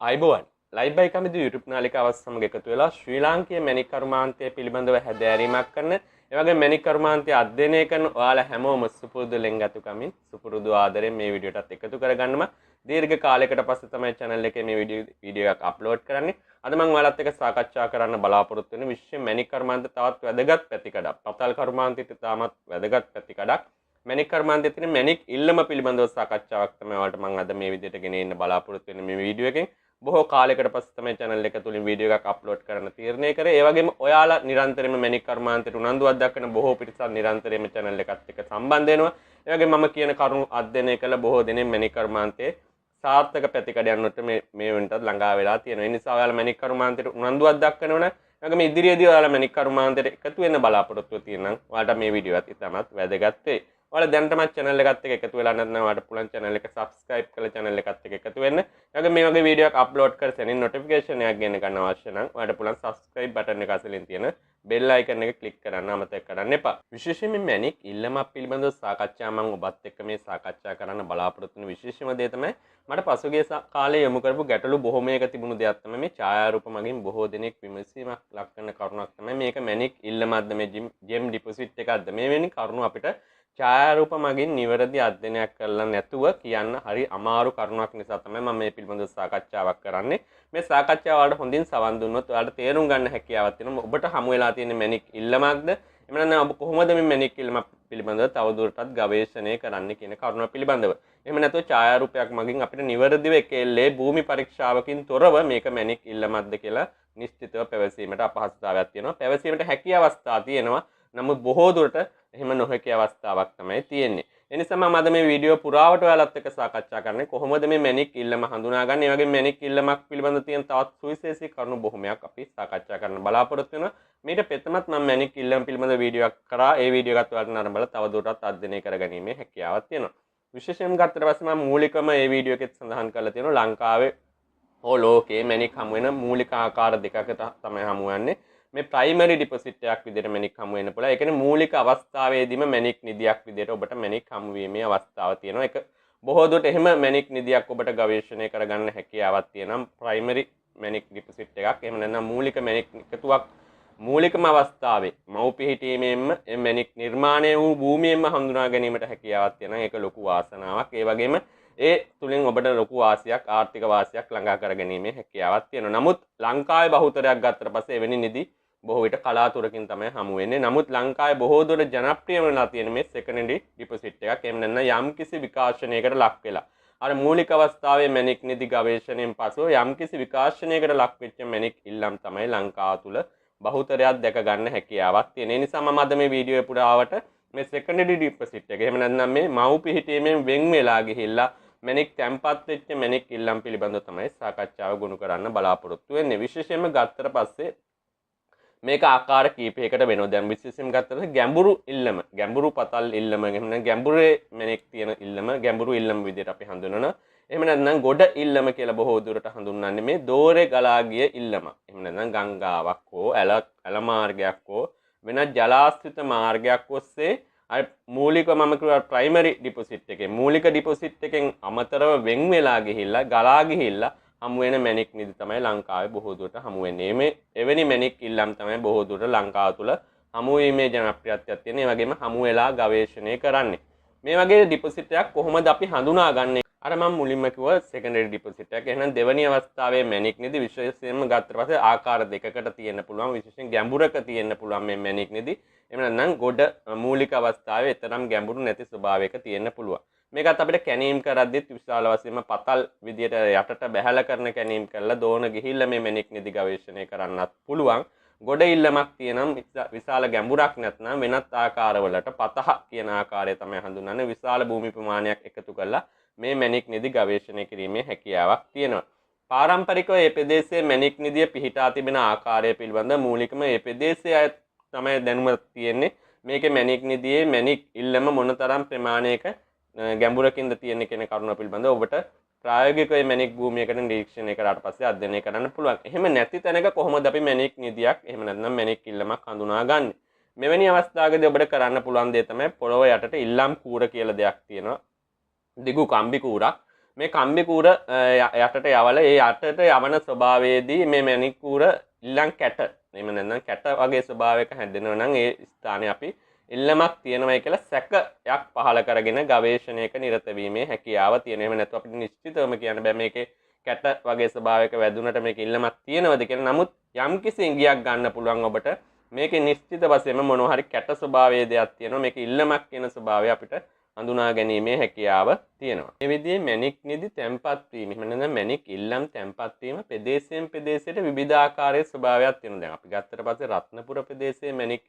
අයිබෝවන් ලයිබ් බයි කමිදු YouTube නාලිකාවත් සමග එකතු වෙලා ශ්‍රී ලාංකීය මැණික් කර්මාන්තය පිළිබඳව හැදෑරීමක් කරන ඒ වගේ මැණික් කර්මාන්තය අධ්‍යයනය කරන ඔයාලා හැමෝම සුපුරුදු ලෙන්ගතුකමින් සුපුරුදු ආදරෙන් මේ වීඩියෝටත් එකතු කරගන්නම දීර්ඝ කාලයකට පස්සේ තමයි channel එකේ මේ වීඩියෝ එකක් අප්ලෝඩ් කරන්නේ. අද මම ඔයාලත් එක්ක සාකච්ඡා කරන්න බලාපොරොත්තු වෙන විශේෂ මැණික් කර්මාන්ත තවත් වැදගත් පැතිකඩක්. පතල් කර්මාන්තයට තාමත් වැදගත් පැතිකඩක්. මැණික් කර්මාන්තයේ තියෙන මැණික් ඉල්ලම පිළිබඳව සාකච්ඡාවක් තමයි ඔයාලට මම අද මේ විදිහට ගෙනෙන්න බලාපොරොත්තු වෙන මේ වීඩියෝ එකෙන්. බොහෝ කාලයකට පස්සේ තමයි channel එක තුලින් වීඩියෝ එකක් අප්ලෝඩ් කරන්න තීරණය කරේ. ඒ වගේම ඔයාලා නිරන්තරයෙන්ම මැණික් කර්මාන්තයට උනන්දුවක් දක්වන බොහෝ පිරිසක් නිරන්තරයෙන්ම channel එකත් එක්ක සම්බන්ධ වෙනවා. ඒ වගේම මම කියන කරුණු අධ්‍යයනය කළ බොහෝ දෙනෙක් මැණික් කර්මාන්තයේ සාර්ථක පැතිකඩයන් වලට මේ වෙනටත් ළඟා වෙලා තියෙනවා. ඒ නිසා ඔයාලා මැණික් කර්මාන්තයට උනන්දුවක් දක්වනවනේ. ඒ වගේම ඉදිරියේදී ඔයාලා මැණික් කර්මාන්තයට එකතු වෙන්න බලාපොරොත්තු තියෙනවා. ඔයාලට මේ වීඩියෝ එකත් ඉතාමත් වැදගත් වෙයි. ඔයාලා දැනටමත් channel එකත් එක්ක එකතු වෙලා නැත්නම් ඔයාලට පුළුවන් channel එක subscribe කරලා channel එකත් එක්ක එකතු වෙන්න. ඊළඟ මේ වගේ වීඩියෝ එකක් අප්ලෝඩ් කර සැනින් notification එකක් ගන්න ගන්න අවශ්‍ය නම් ඔයාලට පුළුවන් subscribe button එක අසලින් තියෙන bell icon එක click කරන්න අමතක කරන්න එපා. විශේෂයෙන්ම මැණික් ඉල්ලමක් පිළිබඳව සාකච්ඡා මම ඔබත් එක්ක මේ සාකච්ඡා කරන්න බලාපොරොත්තු වෙන විශේෂම දේ තමයි මට පසුගිය කාලේ යොමු කරපු ගැටලු බොහොමයක තිබුණු දෙයක් තමයි මේ ඡායාරූප මගින් බොහෝ දෙනෙක් විමසීමක් ලක් කරන කරුණක් තමයි මේක මැණික් ඉල්ලමක්ද මේ gem deposit එකක්ද මේ වෙනි කරුණු අපිට ඡායාරූප මගින් නිවැරදි අධ්‍යයනයක් කරලා නැතුව කියන්න හරි අමාරු කරුණක් නිසා තමයි මම මේ පිළිබඳව සාකච්ඡාවක් කරන්නේ. මේ සාකච්ඡාව වලට හොඳින් සවන් දුන්නොත් ඔයාලට තේරුම් ගන්න හැකියාවක් තියෙනවා. ඔබට හමු වෙලා තියෙන මැණික් ඉල්ලමක්ද? එහෙම නැත්නම් ඔබ කොහොමද මේ මැණික් ඉල්ලම පිළිබඳව තවදුරටත් ගවේෂණය කරන්න කියන කරුණ පිළිබඳව. එහෙම නැත්නම් ඡායාරූපයක් මගින් අපිට නිවැරදිව එකෙල්ලේ භූමි පරීක්ෂාවකින් තොරව මේක මැණික් ඉල්ලමක්ද කියලා නිශ්චිතව පැවසීමට අපහසුතාවයක් තියෙනවා. පැවසීමට හැකි අවස්ථා තියෙනවා. නමුත් බොහෝ දුරට එහෙම නොහැකි අවස්ථාවක් තමයි තියෙන්නේ. ඒ නිසා මම අද මේ වීඩියෝ පුරාවට ඔයාලත් එක්ක සාකච්ඡා කරන්නේ කොහොමද මේ මැණික් ඉල්ලම හඳුනාගන්නේ. ඒ වගේ මැණික් ඉල්ලමක් පිළිබඳ තියෙන තවත් සුවිශේෂී කරුණු බොහොමයක් අපි සාකච්ඡා කරන්න බලාපොරොත්තු වෙනවා. මීට පෙතමත් මම මැණික් ඉල්ලම පිළිබඳ වීඩියෝ එකක් කරා. ඒ වීඩියෝ එකත් ඔයාලට නරඹලා තවදුරටත් අධ්‍යයනය කරගැනීමේ හැකියාවක් තියෙනවා. විශේෂයෙන්ම ගත්තට පස්සේ මම මූලිකම මේ වීඩියෝ එකෙත් සඳහන් කරලා තියෙනවා ලංකාවේ හෝ ලෝකයේ මැණික් හමු වෙන මූලික ආකාර දෙකකට තමයි හමු වෙන්නේ. මේ ප්‍රයිමරි ඩිපොසිට් එකක් විදිහට මැණික් හමු වෙන්න පුළුවන්. ඒ කියන්නේ මූලික අවස්ථාවේදීම මැණික් නිදියක් විදිහට ඔබට මැණික් හමු වීමේ අවස්ථාව තියෙනවා. ඒක බොහෝ දුරට එහෙම මැණික් නිදියක් ඔබට ගවේෂණය කරගන්න හැකියාවක් තියෙනවා. ප්‍රයිමරි මැණික් ඩිපොසිට් එකක්. එහෙම නැත්නම් මූලික මැණික් එකතුවක් මූලිකම අවස්ථාවේ මව් පිහිටීමෙන්ම මැණික් නිර්මාණය වූ භූමියෙන්ම හඳුනා ගැනීමට හැකියාවක් තියෙනවා. ඒක ලොකු වාසනාවක්. ඒ වගේම ඒ තුලින් ඔබට ලොකු වාසියක් ආර්ථික වාසියක් ළඟා කර ගැනීමේ හැකියාවක් තියෙනවා. නමුත් ලංකාවේ බහුතරයක් ගත්තට පස්සේ එවැනි නිදි බොහෝ විට කලාතුරකින් තමයි හමු වෙන්නේ. නමුත් ලංකාවේ බොහෝ දුර ජනප්‍රිය වෙලා තියෙන මේ සෙකන්ඩරි ඩිපොසිට් එකක් එහෙම නැත්නම් යම්කිසි විකාශනයකට ලක් වෙලා. අර මූලික අවස්ථාවේ මැණික් නිදි ගවේෂණයෙන් පසු යම්කිසි විකාශනයකට ලක් වෙච්ච මැණික් ඉල්ලම් තමයි ලංකාව තුල බහුතරයක් දැක ගන්න හැකියාවක් තියෙන. ඒ නිසා මම අද මේ වීඩියෝ පුරාවට මේ සෙකන්ඩරි ඩිපොසිට් එක එහෙම නැත්නම් මේ මව් පිහිටීමෙන් වෙන් වෙලා ගිහිල්ලා මැණික් තැන්පත් වෙච්ච මැණික් ඉල්ලම් පිළිබඳව තමයි සාකච්ඡාව ගොනු කරන්න බලාපොරොත්තු වෙන්නේ. විශේෂයෙන්ම ගත්තට පස්සේ මේක ආකාර කීපයකට වෙනවා. දැන් විශේෂයෙන් ගත්තට ගැඹුරු ඉල්ලම, ගැඹුරු පතල් ඉල්ලම, එහෙම නැත්නම් ගැඹුරේ මැණික් තියෙන ඉල්ලම, ගැඹුරු ඉල්ලම විදිහට අපි හඳුනනවා. එහෙම නැත්නම් ගොඩ ඉල්ලම කියලා බොහෝ දුරට හඳුන්වන්නේ මේ දෝරේ ගලා ගිය ඉල්ලම. එහෙම නැත්නම් ගංගාවක් හෝ ඇල මාර්ගයක් හෝ වෙනත් ජලාශ්‍රිත මාර්ගයක් ඔස්සේ අර මූලික මම කියවා ප්‍රයිමරි ඩිපොසිට් එකේ මූලික ඩිපොසිට් එකෙන් අමතරව වෙන් වෙලා ගිහිල්ලා ගලා ගිහිල්ලා හමු වෙන මැණික් නිදි තමයි ලංකාවේ බොහෝ දුරට හමු වෙන්නේ. මේ එවැනි මැණික් ඉල්ලම් තමයි බොහෝ දුරට ලංකාව තුල හමු වීමේ ජනප්‍රියත්වයක් තියෙන. ඒ වගේම හමු වෙලා ගවේෂණය කරන්නේ. මේ වගේ ඩිපොසිට් එකක් කොහොමද අපි හඳුනාගන්නේ? අර මම මුලින්ම කිව්වා සෙකන්ඩරි ඩිපොසිට් එකක්. එහෙනම් දෙවැනි අවස්ථාවේ මැණික් නිදි විශේෂයෙන්ම ගත්තට පස්සේ ආකාර දෙකකට තියෙන්න පුළුවන්. විශේෂයෙන් ගැඹුරක තියෙන්න පුළුවන් මේ මැණික් නිදි. එහෙම නැත්නම් ගොඩ මූලික අවස්ථාවේ තරම් ගැඹුරු නැති ස්වභාවයක තියෙන්න පුළුවන්. මේකත් අපිට කැණීම් කරද්දිත් විශාල වශයෙන්ම පතල් විදියට යටට බැහැලා කරන කැණීම් කරලා දෝන ගිහිල්ලා මේ මැණික් නිදි ගවේෂණය කරන්නත් පුළුවන්. ගොඩ ඉල්ලමක් තියෙනම් විශාල ගැඹුරක් නැත්නම් වෙනත් ආකාරවලට පතහ කියන ආකාරය තමයි හඳුන්වන්නේ. විශාල භූමි ප්‍රමාණයක් එකතු කරලා මේ මැණික් නිදි ගවේෂණය කිරීමේ හැකියාවක් තියෙනවා. පාරම්පරිකව මේ ප්‍රදේශයේ මැණික් නිදිය පිහිටා තිබෙන ආකාරය පිළිබඳ මූලිකම මේ ප්‍රදේශයේ අය තමයි දැනුම තියෙන්නේ. මේකේ මැණික් නිදියේ මැණික් ඉල්ලම මොනතරම් ප්‍රමාණයක ගැඹුරකින්ද තියෙන්නේ කියන කරුණ පිළිබඳව ඔබට ප්‍රායෝගිකව මැණික් භූමියකට නිරීක්ෂණය කරාට පස්සේ අධ්‍යයනය කරන්න පුළුවන්. එහෙම නැති තැනක කොහොමද අපි මැණික් නිදියක් එහෙම නැත්නම් මැණික් ඉල්ලමක් හඳුනාගන්නේ? මෙවැනි අවස්ථාවකදී ඔබට කරන්න පුළුවන් දේ තමයි පොළොව යටට ඉල්ලම් කූර කියලා දෙයක් තියෙනවා. දිගු කම්බි කූරක් මේ කම්බි කූර යටට යවල ඒ යටට යවන ස්වභාවයේදී මේ මැණික් කූර ඉල්ලම් කැට එහෙම නැත්නම් කැට වගේ ස්වභාවයක හැදෙනවා නම් ඒ ස්ථානයේ අපි ඉල්ලමක් තියෙනවයි කියලා සැකයක් පහළ කරගෙන ගවේෂණයක නිරත වීමේ හැකියාව තියෙනවා. එහෙම නැත්නම් අපිට නිශ්චිතවම කියන්න බෑ මේකේ කැට වගේ ස්වභාවයක වැදුනට මේක ඉල්ලමක් තියෙනවද කියලා. නමුත් යම්කිසි ඉඟියක් ගන්න පුළුවන් ඔබට මේකේ නිශ්චිත වශයෙන්ම මොනවා හරි කැට ස්වභාවයේ දෙයක් තියෙනවා. මේක ඉල්ලමක් කියන ස්වභාවය අපිට හඳුනා ගැනීමේ හැකියාව තියෙනවා. මේ විදිහේ මැණික් නිදි තැම්පත් වීම, එහෙම නැත්නම් මැණික් ඉල්ලම් තැම්පත් වීම ප්‍රදේශයෙන් ප්‍රදේශයට විවිධාකාරයේ ස්වභාවයක් තියෙනවා. දැන් අපි ගත්තට පස්සේ රත්නපුර ප්‍රදේශයේ මැණික්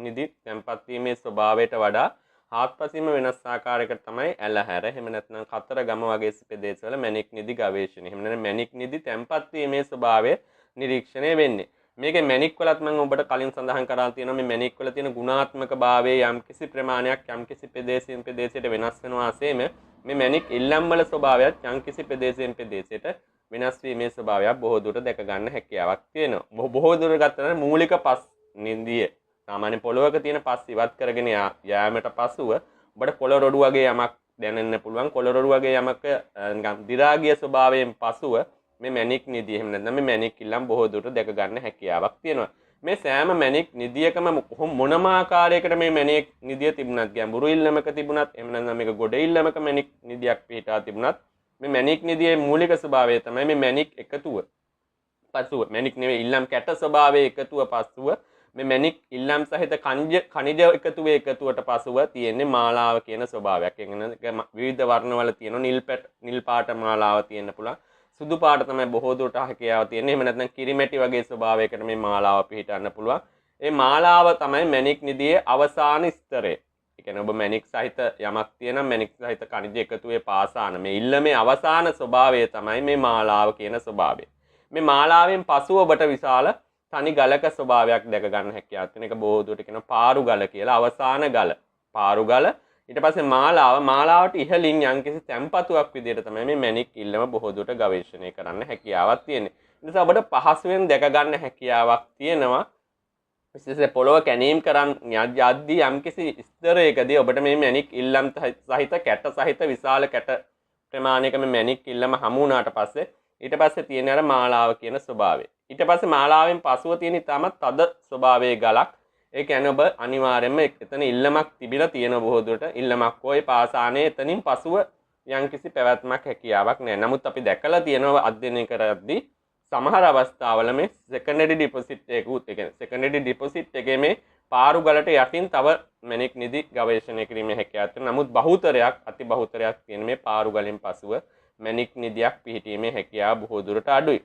නිදි තැම්පත් වීමේ ස්වභාවයට වඩා හාත්පසින්ම වෙනස් ආකාරයකට තමයි ඇලහැර, එහෙම නැත්නම් කතරගම වගේ ප්‍රදේශවල මැණික් නිදි ගවේෂණය, එහෙම නැත්නම් මැණික් නිදි තැම්පත් වීමේ ස්වභාවය නිරීක්ෂණය වෙන්නේ. මේකේ මැණික් වලත් මම ඔබට කලින් සඳහන් කරලා තියෙනවා මේ මැණික් වල තියෙන ගුණාත්මක භාවයේ යම්කිසි ප්‍රමාණයක් යම්කිසි ප්‍රදේශයෙන් ප්‍රදේශයට වෙනස් වෙනවා ASCIIම මේ මැණික් ඉල්ලම් වල ස්වභාවයත් යම්කිසි ප්‍රදේශයෙන් ප්‍රදේශයට වෙනස් වීමේ ස්වභාවයක් බොහෝ දුරට දැක ගන්න හැකියාවක් තියෙනවා. බොහෝ දුර ගත්තම මූලික පස් නින්දිය සාමාන්‍ය පොළොවක තියෙන පස් ඉවත් කරගෙන යාමට පසුව ඔබට කොළ රොඩු වගේ යමක් දැනෙන්න පුළුවන්. කොළ රොඩු වගේ යමක නිකන් දි รา ගිය ස්වභාවයෙන් පසුව මේ මැණික් නිදිය එහෙම නැත්නම් මේ මැණික් ඉල්ලම් බොහෝ දුරට දැක ගන්න හැකියාවක් තියෙනවා. මේ සෑම මැණික් නිදියකම මොනම ආකාරයකට මේ මැණික් නිදිය තිබුණත් ගැඹුරු ඉල්ලමක තිබුණත් එහෙම නැත්නම් මේක ගොඩ ඉල්ලමක මැණික් නිදියක් පිටා තිබුණත් මේ මැණික් නිදියේ මූලික ස්වභාවය තමයි මේ මැණික් එකතුව. පසුව මැණික් නෙවෙයි ඉල්ලම් කැට ස්වභාවයේ එකතුව පසුව මේ මැණික් ඉල්ලම් සහිත ඛනිජ එකතුවේ එකතුවට පසුව තියෙන්නේ මාලාව කියන ස්වභාවයක්. ඒ කියන්නේ විවිධ වර්ණවල තියෙන නිල් පාට මාලාව තියෙන්න පුළුවන්. සුදු පාට තමයි බොහෝ දුරට හැකියාව තියෙන්නේ. එහෙම නැත්නම් කිරිමැටි වගේ ස්වභාවයකට මේ මාලාව පිහිටන්න පුළුවන්. මේ මාලාව තමයි මැණික් නිදියේ අවසාන ස්තරය. ඒ කියන්නේ ඔබ මැණික් සහිත යමක් තියෙනම් මැණික් සහිත ඛනිජ එකතුවේ පාසාන මේ ඉල්ලමේ අවසාන ස්වභාවය තමයි මේ මාලාව කියන ස්වභාවය. මේ මාලාවෙන් පසුව ඔබට විශාල තනි ගලක ස්වභාවයක් දැක ගන්න හැකියාවක් තියෙන එක බොහෝ දුරට කියන පාරු ගල කියලා. අවසාන ගල පාරු ගල. ඊට පස්සේ මාලාවට ඉහළින් යම්කිසි තැම්පතුවක් විදිහට තමයි මේ මැණික් ඉල්ලම බොහෝ දුරට ගවේෂණය කරන්න හැකියාවක් තියෙන්නේ. ඒ නිසා ඔබට පහසුවෙන් දැක ගන්න හැකියාවක් තියෙනවා. විශේෂයෙන් පොළොව කැණීම් කරන් යද්දී යම්කිසි ස්තරයකදී ඔබට මේ මැණික් ඉල්ලම් සහිත කැට සහිත විශාල කැට ප්‍රමාණයක මේ මැණික් ඉල්ලම හමු වුණාට පස්සේ ඊට පස්සේ තියෙන අර මාලාව කියන ස්වභාවය. ඊට පස්සේ මාලාවෙන් පසුව තියෙන ඉතාමත් තද ස්වභාවයේ ගලක්. ඒ කියන්නේ ඔබ අනිවාර්යයෙන්ම එතන ඉල්ලමක් තිබිලා තියෙන බොහෝ දුරට ඉල්ලමක් හොයි පාසානේ එතනින් පසුව යම්කිසි පැවැත්මක් හැකියාවක් නැහැ. නමුත් අපි දැකලා තියෙනවා අධ්‍යයනය කරද්දී සමහර අවස්ථාවල මේ සෙකන්ඩරි ඩිපොසිට් එකකුත් ඒ කියන්නේ සෙකන්ඩරි ඩිපොසිට් එකේ මේ පාරු ගලට යටින් තව මැණික් නිදි ගවේෂණය කිරීමේ හැකියාවක් තියෙනවා. නමුත් බහුතරයක් අති බහුතරයක් තියෙන මේ පාරු ගලෙන් පසුව මැණික් නිදියක් පිහිටීමේ හැකියාව බොහෝ දුරට අඩුයි.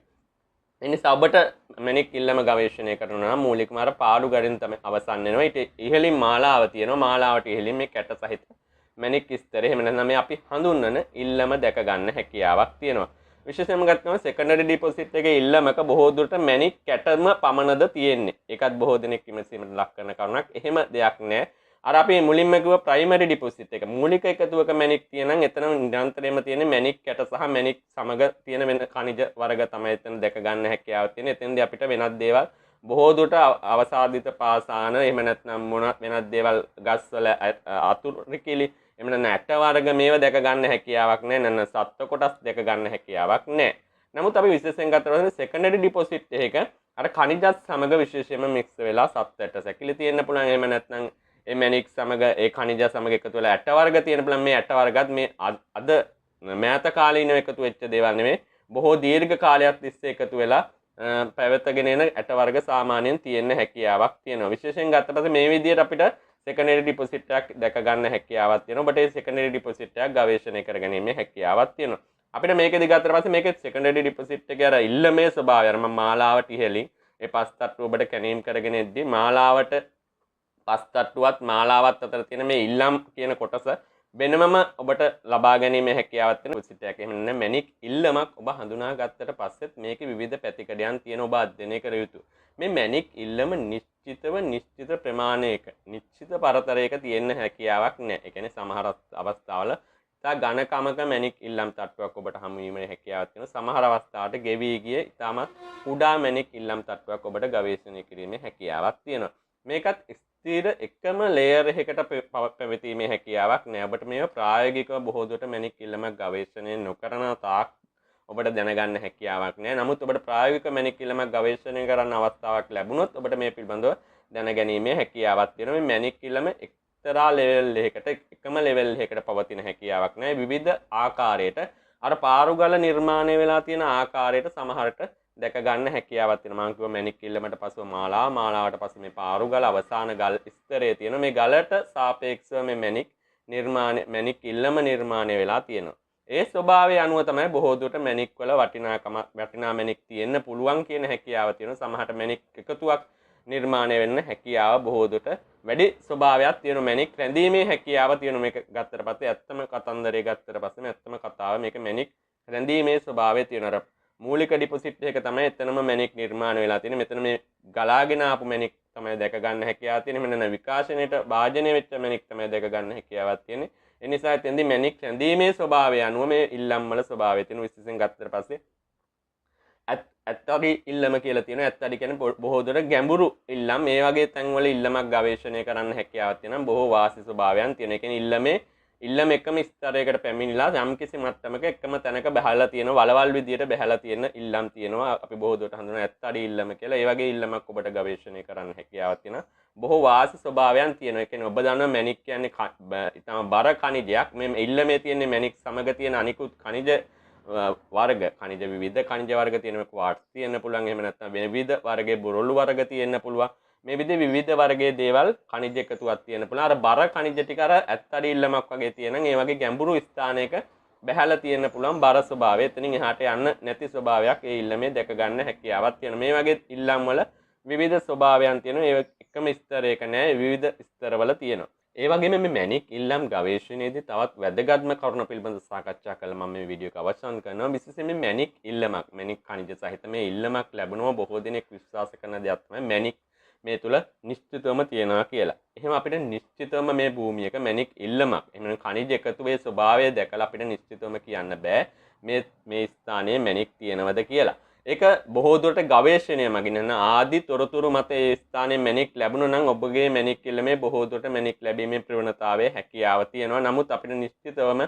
එනිසා ඔබට මැණික් ඉල්ලම ගවේෂණය කරනවා නම් මූලිකම අර පාඩු ගඩෙන් තමයි අවසන් වෙනවා. ඊට ඉහළින් මාලාව තියෙනවා. මාලාවට ඉහළින් මේ කැට සහිත මැණික් ස්තරය එහෙම නැත්නම් මේ අපි හඳුන්වන ඉල්ලම දැක ගන්න හැකියාවක් තියෙනවා. විශේෂයෙන්ම ගත්තම සෙකන්ඩරි ඩිපොසිට් එකේ ඉල්ලමක බොහෝ දුරට මැණික් කැටම පමණද තියෙන්නේ. ඒකත් බොහෝ දෙනෙක් විමසීමට ලක් කරන කරුණක්. එහෙම දෙයක් නැහැ. අර අපි මුලින්ම කිව්ව ප්‍රයිමරි ඩිපොසිට් එක මූලික එකතුවක මැණික් තියෙනනම් එතන නිරන්තරයෙන්ම තියෙන මැණික් කැට සහ මැණික් සමග තියෙන වෙන ඛනිජ වර්ග තමයි එතන දැක ගන්න හැකියාවක් තියෙන. එතෙන්දී අපිට වෙනත් දේවල් බොහෝ දුරට අවසාදිත පාසාන එහෙම නැත්නම් මොන වෙනත් දේවල් ගස්වල අතුරුකිලි එහෙම නැත්නම් ඇට වර්ග මේවා දැක ගන්න හැකියාවක් නැහැ. නැත්නම් සත්ත්ව කොටස් දැක ගන්න හැකියාවක් නැහැ. නමුත් අපි විශේෂයෙන් ගත්තොත් සෙකන්ඩරි ඩිපොසිට් එක අර ඛනිජත් සමග විශේෂයෙන්ම මික්ස් වෙලා සත්ත්වයට සැකිලි තියෙන්න පුළුවන්. එහෙම නැත්නම් ඒ මැණික් සමග ඒ ඛනිජ සමග එකතු වෙලා ඇට වර්ග තියෙන පුළුවන්. මේ ඇට වර්ගත් මේ අද මෑත කාලීනව එකතු වෙච්ච දේවල් නෙමෙයි. බොහෝ දීර්ඝ කාලයක් තිස්සේ එකතු වෙලා පැවතගෙන එන ඇට වර්ග සාමාන්‍යයෙන් තියෙන්න හැකියාවක් තියෙනවා. විශේෂයෙන් ගත්ත පස්සේ මේ විදිහට අපිට සෙකන්ඩරි ඩිපොසිට් එකක් දැක ගන්න හැකියාවක් තියෙනවා. ඔබට ඒ සෙකන්ඩරි ඩිපොසිට් එකක් ගවේෂණය කරගැනීමේ හැකියාවක් තියෙනවා. අපිට මේකෙදි ගත්තට පස්සේ මේකේ සෙකන්ඩරි ඩිපොසිට් එකේ අර ඉල්ලමේ ස්වභාවය අර මම මාලාවට ඉහළින් ඒ පස් තට්ටුව ඔබට කැණීම් කරගෙන එද්දී මාලාවට පස් තට්ටුවත් මාලාවත් අතර තියෙන මේ ඉල්ලම් කියන කොටස වෙනමම ඔබට ලබා ගැනීමේ හැකියාවක් තියෙන ඩිපොසිට් එකක්. එහෙම නැත්නම් මැණික් ඉල්ලමක් ඔබ හඳුනා ගත්තට පස්සෙත් මේකේ විවිධ පැතිකඩයන් තියෙන ඔබ අධ්‍යයනය කර යුතුයි. මේ මැණික් ඉල්ලම නිශ්චිත ප්‍රමාණයක නිශ්චිත පරතරයක තියෙන්න හැකියාවක් නැහැ. ඒ කියන්නේ සමහර අවස්ථාවල තා ඝනකමක මැණික් ඉල්ලම් තට්ටුවක් ඔබට හමු වීමේ හැකියාවක් තියෙනවා. සමහර අවස්ථාවට ගෙවි ගිය ඉතාමත් කුඩා මැණික් ඉල්ලම් තට්ටුවක් ඔබට ගවේෂණය කිරීමේ හැකියාවක් තියෙනවා. මේකත් ස්ථීර එකම ලේයර් එකකට පැවතීමේ හැකියාවක් නෑ. ඔබට මේව ප්‍රායෝගිකව බොහෝ දුරට මැණික් ඉල්ලමක් ගවේෂණය නොකරන තාක් ඔබට දැනගන්න හැකියාවක් නෑ. නමුත් ඔබට ප්‍රායෝගික මැණික් ඉල්ලමක් ගවේෂණය කරන්න අවස්ථාවක් ලැබුණොත් ඔබට මේ පිළිබඳව දැනගැනීමේ හැකියාවක් තියෙනවා. මේ මැණික් ඉල්ලම එක්තරා ලෙවල් එකකට එකම ලෙවල් එකකට පවතින හැකියාවක් නෑ. විවිධ ආකාරයට අර පාරුගල නිර්මාණය වෙලා තියෙන ආකාරයට සමහරට දැක ගන්න හැකියාවක් තියෙනවා. මම කිව්වා මැණික් ඉල්ලමට පසුව මාලාවට පස්සේ මේ පාරුගල අවසාන ගල් ස්තරයේ තියෙන මේ ගලට සාපේක්ෂව මේ මැණික් ඉල්ලම නිර්මාණය වෙලා තියෙනවා. ඒ ස්වභාවය අනුව තමයි බොහෝ දුරට මැණික් වල වටිනා මැණික් තියෙන්න පුළුවන් කියන හැකියාව තියෙනවා. සමහරට මැණික් එකතුවක් නිර්මාණය වෙන්න හැකියාව බොහෝ දුරට වැඩි ස්වභාවයක් තියෙන මැණික් රැඳීමේ හැකියාව තියෙන මේක ගත්තට පස්සේ ඇත්තම කතන්දරය ගත්තට පස්සේ මේ ඇත්තම කතාව මේක මැණික් රැඳීමේ ස්වභාවය තියෙනවා. මූලික ඩිපොසිට් එක තමයි එතනම මැණික් නිර්මාණය වෙලා තියෙන්නේ. මෙතන මේ ගලාගෙන ආපු මැණික් තමයි දැක ගන්න හැකියාව තියෙන්නේ. මෙන්න විකාශනයේට භාජනය වෙච්ච මැණික් තමයි දැක ගන්න හැකියාවක් තියෙන්නේ. ඒ නිසා එතෙන්දී මැණික් රැඳීමේ ස්වභාවය අනුව මේ ඉල්ලම් වල ස්වභාවය තියෙන විශේෂයෙන් ගත්තට පස්සේ ඇත්තඩි ඉල්ලම කියලා තියෙනවා. ඇත්තඩි කියන්නේ බොහෝ දුරට ගැඹුරු ඉල්ලම්. මේ වගේ තැන්වල ඉල්ලමක් ගවේෂණය කරන්න හැකියාවක් තියෙනවා. බොහෝ වාසි ස්වභාවයන් තියෙන. ඒ කියන්නේ ඉල්ලම එකම ස්තරයකට පැමිණිලා යම්කිසි මට්ටමක එකම තැනක බහලා තියෙන වලවල් විදියට බහලා තියෙන ඉල්ලම් තියෙනවා. අපි බොහෝ දුරට හඳුනන ඇත්තඩි ඉල්ලම කියලා. ඒ වගේ ඉල්ලමක් ඔබට ගවේෂණය කරන්න හැකියාවක් තියෙනවා. බොහෝ වාසි ස්වභාවයන් තියෙනවා. ඒ කියන්නේ ඔබ දන්නවා මැණික් කියන්නේ ඊටම බර khනිජයක්. මේ ඉල්ලමේ තියෙන මැණික් සමග තියෙන අනිකුත් khනිජ වර්ග විවිධ khනිජ වර්ග තියෙනවා. ක්වාට්ස් තියෙන්න පුළුවන්. එහෙම නැත්නම් විවිධ වර්ගයේ බොරොල්ලු වර්ග තියෙන්න පුළුවන්. මේ විවිධ වර්ගයේ දේවල් khනිජ එකතුවක් තියෙන්න පුළුවන්. අර බර khනිජ ටික අර ඇත්තඩි ඉල්ලමක් වගේ තියෙනන් ඒ වගේ ගැඹුරු ස්ථානයක බැහැලා තියෙන්න පුළුවන් බර ස්වභාවය. එතනින් එහාට යන්න නැති ස්වභාවයක් ඒ ඉල්ලමේ දැක ගන්න හැකියාවක් තියෙනවා. මේ වගේ ඉල්ලම් වල විවිධ ස්වභාවයන් තියෙනවා. ඒ එකම ස්තරයක නෑ විවිධ ස්තරවල තියෙනවා. ඒ වගේම මේ මැණික් ඉල්ලම් ගවේෂණයේදී තවත් වැදගත්ම කරුණ පිළිබඳව සාකච්ඡා කළා. මම මේ වීඩියෝ එක අවසන් කරනවා. විශේෂයෙන් මේ මැණික් ඉල්ලමක් මැණික් khනිජ සහිත මේ ඉල්ලමක් ලැබුණම බොහෝ දෙනෙක් විශ්වාස කරන දෙයක් තමයි මැණික් මේ තුල නිශ්චිතවම තියෙනවා කියලා. එහෙම අපිට නිශ්චිතවම මේ භූමියක මැණික් ඉල්ලමක් එහෙම khනිජ එකතුවේ ස්වභාවය දැකලා අපිට නිශ්චිතවම කියන්න බෑ මේ ස්ථානයේ මැණික් තියෙනවද කියලා. ඒක බොහෝ දුරට ගවේෂණය මගින් යන ආදි තොරතුරු මත ඒ ස්ථානයේ මැණික් ලැබුණා නම් ඔබගේ මැණික් ඉල්ලමේ බොහෝ දුරට මැණික් ලැබීමේ ප්‍රවණතාවයේ හැකියාව තියෙනවා. නමුත් අපිට නිශ්චිතවම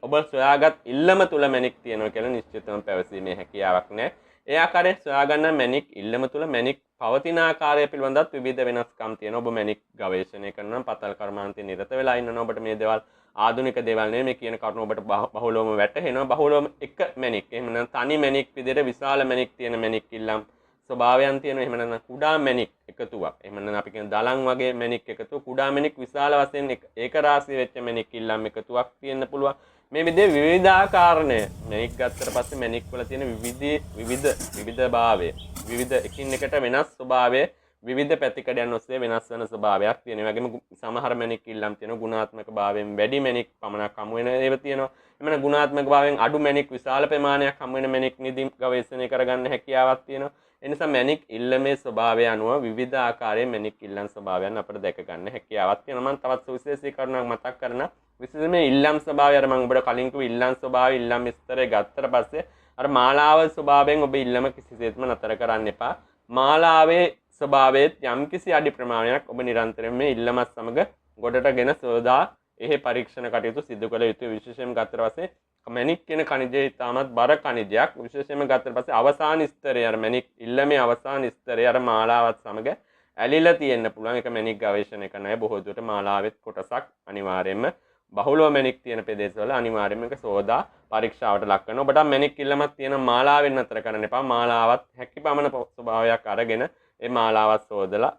ඔබ සොයාගත් ඉල්ලම තුල මැණික් තියෙනවා කියලා නිශ්චිතවම පැවසීමේ හැකියාවක් නැහැ. ඒ ආකාරයෙන් සොයාගන්න මැණික් ඉල්ලම තුල මැණික් පවතින ආකාරය පිළිබඳවත් විවිධ වෙනස්කම් තියෙනවා. ඔබ මැණික් ගවේෂණය කරනවා පතල් කර්මාන්තයේ නිරත වෙලා ඉන්නවා. ඔබට මේ දේවල් ආධුනික දේවල් නෙමෙයි. මේ කියන කරුණ ඔබට බහුලවම වැටහෙනවා. බහුලවම එක මැණික්. එහෙම නැත්නම් තනි මැණික් විදිහට විශාල මැණික් තියෙන මැණික් ඉල්ලම් ස්වභාවයන් තියෙනවා. එහෙම නැත්නම් කුඩා මැණික් එකතුවක්. එහෙම නැත්නම් අපි කියන දලං වගේ මැණික් එකතුව කුඩා මැණික් විශාල වශයෙන් ඒක රාශිය වෙච්ච මැණික් ඉල්ලම් එකතුවක් තියෙන්න පුළුවන්. මේ විදිහේ විවිධාකාරණය මැණික් ගත්තට පස්සේ මැණික් වල තියෙන විවිධභාවය විවිධ එකින් එකට වෙනස් ස්වභාවය විවිධ පැතිකඩයන් ඔස්සේ වෙනස් වෙන ස්වභාවයක් තියෙන. ඒ වගේම සමහර මැණික් ඉල්ලම් තියෙනවා ගුණාත්මක භාවයෙන් වැඩි මැණික් පමණක් හමු වෙන ඒවා තියෙනවා. එමෙන්න ගුණාත්මක භාවයෙන් අඩු මැණික් විශාල ප්‍රමාණයක් හමු වෙන මැණික් නිදි ගවේෂණය කරගන්න හැකියාවක් තියෙනවා. ඒ නිසා මැණික් ඉල්ලමේ ස්වභාවය අනුව විවිධ ආකාරයේ මැණික් ඉල්ලම් ස්වභාවයන් අපිට දැක ගන්න හැකියාවක් තියෙනවා. මම තවත් සුවිශේෂී කරුණක් මතක් කරනවා. විශේෂයෙන්ම ඉල්ලම් ස්වභාවය අර මම ඔබට කලින් කිව්ව ඉල්ලම් ස්වභාවය ඉල්ලම් ස්තරය ගත්තට පස්සේ අර මාලාව ස්වභාවයෙන් ඔබ ඉල්ලම කිසිසේත්ම නතර කරන්න එපා. මාලාවේ ස්වභාවයේත් යම්කිසි අඩි ප්‍රමාණයක් ඔබ නිරන්තරයෙන් මේ ඉල්ලමත් සමග ගොඩටගෙන සෝදා එහි පරීක්ෂණ කටයුතු සිදු කළ යුතුයි. විශේෂයෙන්ම ගත්තට පස්සේ මැණික් කියන khනිජය ඉතාමත් බර khනිජයක්. විශේෂයෙන්ම ගත්තට පස්සේ අවසාන ස්තරය අර මැණික් ඉල්ලමේ අවසාන ස්තරය අර මාලාවත් සමග ඇලිලා තියෙන්න පුළුවන්. ඒක මැණික් ගවේෂණය කරන අය බොහෝ දුරට මාලාවෙත් කොටසක් අනිවාර්යයෙන්ම බහුලව මැණික් තියෙන ප්‍රදේශවල අනිවාර්යයෙන්ම ඒක සෝදා පරීක්ෂාවට ලක් කරනවා. ඔබට මැණික් ඉල්ලමක් තියෙන මාලාවෙන් අතර කරන්න එපා. මාලාවත් හැකියපමණ ස්වභාවයක් අරගෙන ඒ මාලාවත් සෝදලා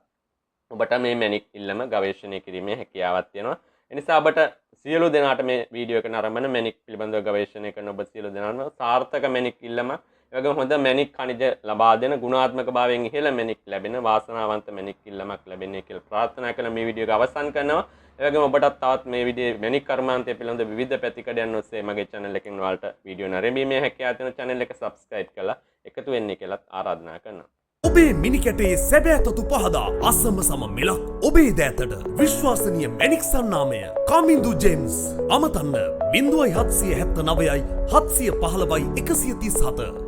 ඔබට මේ මැණික් ඉල්ලම ගවේෂණය කිරීමේ හැකියාවක් තියෙනවා. ඒ නිසා ඔබට සියලු දෙනාට මේ වීඩියෝ එක නරඹන මැණික් පිළිබඳව ගවේෂණය කරන ඔබ සියලු දෙනාම සාර්ථක මැණික් ඉල්ලම ඒ වගේම හොඳ මැණික් khනිජ ලබා දෙන ගුණාත්මක භාවයෙන් ඉහළ මැණික් ලැබෙන වාසනාවන්ත මැණික් ඉල්ලමක් ලැබෙන්නේ කියලා ප්‍රාර්ථනා කරන මේ වීඩියෝ එක අවසන් කරනවා. ඒ වගේම ඔබටත් තවත් මේ විදිහේ මැණික් කර්මාන්තය පිළිබඳ විවිධ පැතිකඩයන් ඔස්සේ මගේ channel එකෙන් ඔයාලට වීඩියෝ නරඹීමේ හැකියාව තියෙන channel එක subscribe කරලා එකතු වෙන්න කියලාත් ආරාධනා කරනවා. ඔබේ මිනිකැටේ සැබෑ තතු පහදා අසමසම මෙලක් ඔබේ දෑතට විශ්වාසනීය මැණික් සන්නාමය කාමින්දු ජේම්ස් අමතන්න 0779 715 137